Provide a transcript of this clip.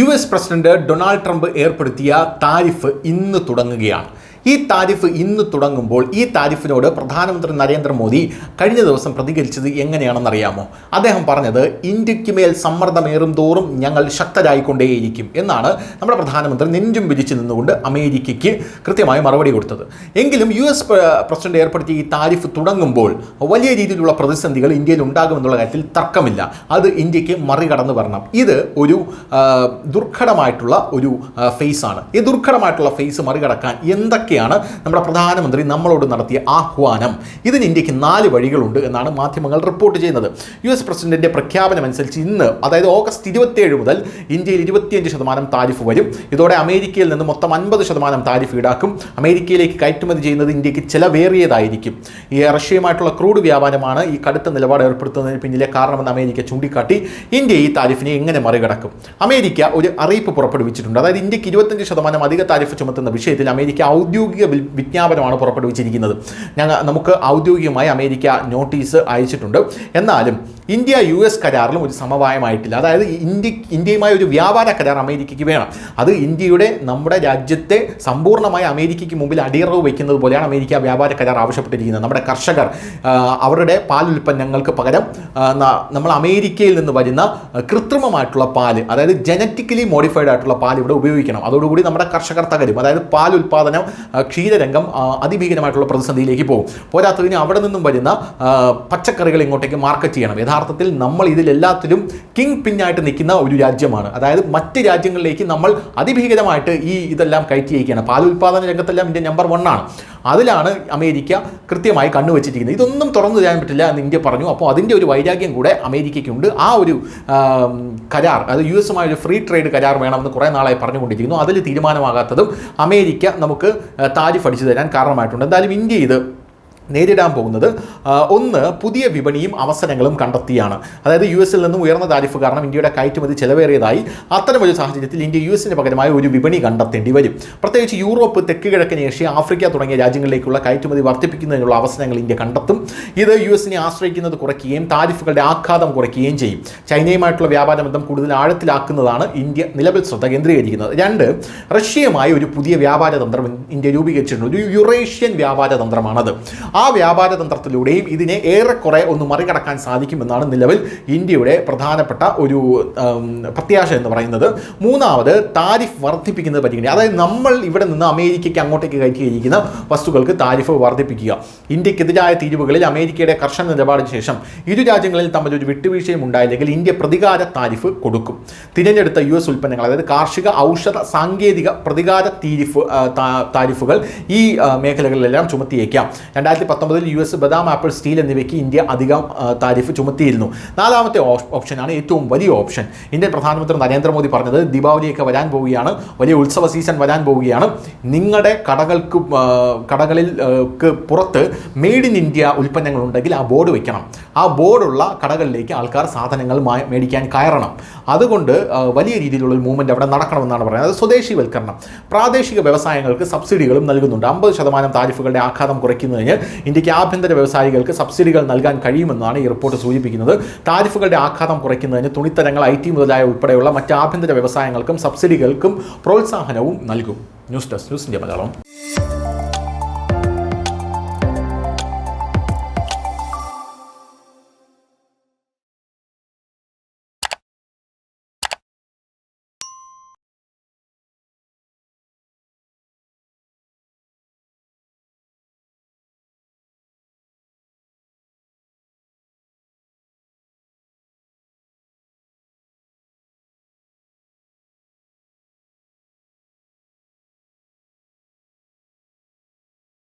US president Donald Trump ഏർപ്പെടുത്തിയ tariff ഇന്ന് തുടങ്ങുകയാണ്. ഈ താരിഫ് ഇന്ന് തുടങ്ങുമ്പോൾ ഈ താരിഫിനോട് പ്രധാനമന്ത്രി നരേന്ദ്രമോദി കഴിഞ്ഞ ദിവസം പ്രതികരിച്ചത് എങ്ങനെയാണെന്നറിയാമോ? അദ്ദേഹം പറഞ്ഞത് ഇന്ത്യക്ക് മേൽ സമ്മർദ്ദമേറും തോറും ഞങ്ങൾ ശക്തരായിക്കൊണ്ടേയിരിക്കും എന്നാണ് നമ്മുടെ പ്രധാനമന്ത്രി നെഞ്ചും വിരിച്ചു നിന്നുകൊണ്ട് അമേരിക്കയ്ക്ക് കൃത്യമായി മറുപടി കൊടുത്തത്. എങ്കിലും US പ്രസിഡന്റ് ഏർപ്പെടുത്തിയ ഈ താരിഫ് തുടങ്ങുമ്പോൾ വലിയ രീതിയിലുള്ള പ്രതിസന്ധികൾ ഇന്ത്യയിൽ ഉണ്ടാകുമെന്നുള്ള കാര്യത്തിൽ തർക്കമില്ല. അത് ഇന്ത്യക്ക് മറികടന്ന് വരണം. ഇത് ഒരു ദുർഘടമായിട്ടുള്ള ഒരു ഫേസാണ്. ഈ ദുർഘടമായിട്ടുള്ള ഫേസ് മറികടക്കാൻ എന്തൊക്കെ നമ്മുടെ പ്രധാനമന്ത്രി നമ്മളോട് നടത്തിയ ആഹ്വാനം? ഇതിന് ഇന്ത്യക്ക് 4 വഴികളുണ്ട് എന്നാണ് മാധ്യമങ്ങൾ റിപ്പോർട്ട് ചെയ്യുന്നത്. US പ്രസിഡന്റിന്റെ പ്രഖ്യാപനം അനുസരിച്ച് ഇന്ന്, അതായത് ഓഗസ്റ്റ് 27 മുതൽ ഇന്ത്യയിൽ 25% താരിഫ് വരും. ഇതോടെ അമേരിക്കയിൽ നിന്ന് മൊത്തം 50% താരിഫ് ഈടാക്കും. അമേരിക്കയിലേക്ക് കയറ്റുമതി ചെയ്യുന്നത് ഇന്ത്യക്ക് ചിലവേറിയതായിരിക്കും. ഈ റഷ്യയുമായിട്ടുള്ള ക്രൂഡ് വ്യാപാരമാണ് ഈ കടുത്ത നിലപാട് ഏർപ്പെടുത്തുന്നതിന് പിന്നിലെ കാരണമെന്ന് അമേരിക്ക ചൂണ്ടിക്കാട്ടി. ഇന്ത്യ ഈ താരിഫിനെ എങ്ങനെ മറികടക്കും? അമേരിക്ക ഒരു അറിയിപ്പ് പുറപ്പെടുവിച്ചിട്ടുണ്ട്. അതായത് ഇന്ത്യക്ക് 25% അധിക താരിഫ് ചുമത്തുന്ന വിഷയത്തിൽ അമേരിക്ക ഔദ്യോഗിക വിജ്ഞാപനമാണ് പുറപ്പെടുവിച്ചിരിക്കുന്നത്. നമുക്ക് ഔദ്യോഗികമായി അമേരിക്ക നോട്ടീസ് അയച്ചിട്ടുണ്ട്. എന്നാലും ഇന്ത്യ US കരാറിലും ഒരു സമവായമായിട്ടില്ല. അതായത് ഇന്ത്യയുമായി ഒരു വ്യാപാര കരാർ അമേരിക്കയ്ക്ക് വേണം. അത് നമ്മുടെ രാജ്യത്തെ സമ്പൂർണ്ണമായി അമേരിക്കയ്ക്ക് മുമ്പിൽ അടിയറവ് വയ്ക്കുന്നത് പോലെയാണ് അമേരിക്ക വ്യാപാര കരാർ ആവശ്യപ്പെട്ടിരിക്കുന്നത്. നമ്മുടെ കർഷകർ അവരുടെ പാലുൽപ്പന്നങ്ങൾക്ക് പകരം നമ്മൾ അമേരിക്കയിൽ നിന്ന് വരുന്ന കൃത്രിമമായിട്ടുള്ള പാല്, അതായത് ജനറ്റിക്കലി മോഡിഫൈഡ് ആയിട്ടുള്ള പാൽ ഇവിടെ ഉപയോഗിക്കണം. അതോടുകൂടി നമ്മുടെ കർഷകർ തകരും. അതായത് പാൽ ഉൽപ്പാദനം, ക്ഷീരരംഗം അതിഭീകരമായിട്ടുള്ള പ്രതിസന്ധിയിലേക്ക് പോകും. പോരാത്തതിന് അവിടെ നിന്നും വരുന്ന പച്ചക്കറികൾ ഇങ്ങോട്ടേക്ക് മാർക്കറ്റ് ചെയ്യണം. യഥാർത്ഥത്തിൽ നമ്മൾ ഇതിലെല്ലാത്തിലും കിങ് പിന്നായിട്ട് നിൽക്കുന്ന ഒരു രാജ്യമാണ്. അതായത് മറ്റ് രാജ്യങ്ങളിലേക്ക് നമ്മൾ അതിഭീകരമായിട്ട് ഇതെല്ലാം കയറ്റി അയക്കുകയാണ്. പാലുൽപാദന രംഗത്തെല്ലാം ഇന്ത്യ നമ്പർ 1 ആണ്. അതിലാണ് അമേരിക്ക കൃത്യമായി കണ്ണുവച്ചിരിക്കുന്നത്. ഇതൊന്നും തുറന്നു തരാൻ പറ്റില്ല എന്ന് ഇന്ത്യ പറഞ്ഞു. അപ്പോൾ അതിൻ്റെ ഒരു വൈരാഗ്യം കൂടെ അമേരിക്കയ്ക്കുണ്ട്. ആ ഒരു കരാർ, അത് US-മായി ഒരു ഫ്രീ ട്രേഡ് കരാർ വേണമെന്ന് കുറേ നാളായി പറഞ്ഞുകൊണ്ടിരിക്കുന്നു. അതിൽ തീരുമാനമാകാത്തതും അമേരിക്ക നമുക്ക് താരിഫ് അടിച്ചു തരാൻ കാരണമായിട്ടുണ്ട്. എന്തായാലും ഇന്ത്യ ഇത് നേരിടാൻ പോകുന്നത് ഒന്ന്, പുതിയ വിപണിയും അവസരങ്ങളും കണ്ടെത്തിയാണ്. അതായത് US-ൽ നിന്നും ഉയർന്ന താരിഫ് കാരണം ഇന്ത്യയുടെ കയറ്റുമതി ചെലവേറിയതായി. അത്തരമൊരു സാഹചര്യത്തിൽ ഇന്ത്യ US-ന് പകരമായി ഒരു വിപണി കണ്ടെത്തേണ്ടി വരും. പ്രത്യേകിച്ച് യൂറോപ്പ്, തെക്ക് കിഴക്കൻ ഏഷ്യ, ആഫ്രിക്ക തുടങ്ങിയ രാജ്യങ്ങളിലേക്കുള്ള കയറ്റുമതി വർദ്ധിപ്പിക്കുന്നതിനുള്ള അവസരങ്ങൾ ഇന്ത്യ കണ്ടെത്തും. ഇത് US-നെ ആശ്രയിക്കുന്നത് കുറയ്ക്കുകയും താരിഫുകളുടെ ആഘാതം കുറയ്ക്കുകയും ചെയ്യും. ചൈനയുമായിട്ടുള്ള വ്യാപാര ബന്ധം കൂടുതൽ ആഴത്തിലാക്കുന്നതാണ് ഇന്ത്യ നിലവിൽ ശ്രദ്ധ കേന്ദ്രീകരിക്കുന്നത്. 2, റഷ്യയുമായി ഒരു പുതിയ വ്യാപാര തന്ത്രം ഇന്ത്യ രൂപീകരിച്ചിട്ടുണ്ട്. ഒരു യുറേഷ്യൻ വ്യാപാര തന്ത്രമാണത്. ആ വ്യാപാര തന്ത്രത്തിലൂടെയും ഇതിനെ ഏറെക്കുറെ ഒന്ന് മറികടക്കാൻ സാധിക്കുമെന്നാണ് നിലവിൽ ഇന്ത്യയുടെ പ്രധാനപ്പെട്ട ഒരു പ്രത്യാശ എന്ന് പറയുന്നത്. 3, താരിഫ് വർദ്ധിപ്പിക്കുന്നത് പരിഗണിക്കുക. അതായത് നമ്മൾ ഇവിടെ നിന്ന് അമേരിക്കയ്ക്ക് അങ്ങോട്ടേക്ക് കയറ്റിയിരിക്കുന്ന വസ്തുക്കൾക്ക് താരിഫ് വർദ്ധിപ്പിക്കുക. ഇന്ത്യക്കെതിരായ തീരുവകളിൽ അമേരിക്കയുടെ കർശന നിലപാടിന് ശേഷം ഇരു രാജ്യങ്ങളിൽ തമ്മിൽ ഒരു വിട്ടുവീഴ്ചയും ഉണ്ടായില്ലെങ്കിൽ ഇന്ത്യ പ്രതികാര താരിഫ് കൊടുക്കും. തിരഞ്ഞെടുത്ത US ഉൽപ്പന്നങ്ങൾ, അതായത് കാർഷിക, ഔഷധ, സാങ്കേതിക പ്രതികാര താരിഫുകൾ ഈ മേഖലകളിലെല്ലാം ചുമത്തിയേക്കാം. 2019 US ബദാം, ആപ്പിൾ, സ്റ്റീൽ എന്നിവയ്ക്ക് ഇന്ത്യ അധികം താരിഫ് ചുമത്തിയിരുന്നു. 4ാമത്തെ ഓപ്ഷനാണ് ഏറ്റവും വലിയ ഓപ്ഷൻ. ഇന്ത്യൻ പ്രധാനമന്ത്രി നരേന്ദ്രമോദി പറഞ്ഞത് ദീപാവലിയൊക്കെ വരാൻ പോവുകയാണ്, വലിയ ഉത്സവ സീസൺ വരാൻ പോവുകയാണ്. നിങ്ങളുടെ കടകളിൽ പുറത്ത് മെയ്ഡ് ഇൻ ഇന്ത്യ ഉൽപ്പന്നങ്ങൾ ഉണ്ടെങ്കിൽ ആ ബോർഡ് വെക്കണം. ആ ബോർഡുള്ള കടകളിലേക്ക് ആൾക്കാർ സാധനങ്ങൾ മേടിക്കാൻ കയറണം. അതുകൊണ്ട് വലിയ രീതിയിലുള്ള ഒരു മൂവ്മെൻറ്റ് അവിടെ നടക്കണമെന്നാണ് പറയുന്നത്. അത് സ്വദേശിവൽക്കരണം. പ്രാദേശിക വ്യവസായങ്ങൾക്ക് സബ്സിഡികളും നൽകുന്നുണ്ട്. 50% താരിഫുകളുടെ ആഘാതം കുറയ്ക്കുന്നതിന് ഇന്ത്യക്ക് ആഭ്യന്തര വ്യവസായികൾക്ക് സബ്സിഡികൾ നൽകാൻ കഴിയുമെന്നാണ് ഈ റിപ്പോർട്ട് സൂചിപ്പിക്കുന്നത്. താരിഫുകളുടെ ആഘാതം കുറയ്ക്കുന്നതിന് തുണിത്തരങ്ങൾ, IT മുതലായ ഉൾപ്പെടെയുള്ള മറ്റ് ആഭ്യന്തര വ്യവസായങ്ങൾക്കും സബ്സിഡികൾക്കും പ്രോത്സാഹനവും നൽകും. News desk, news India Malayalam.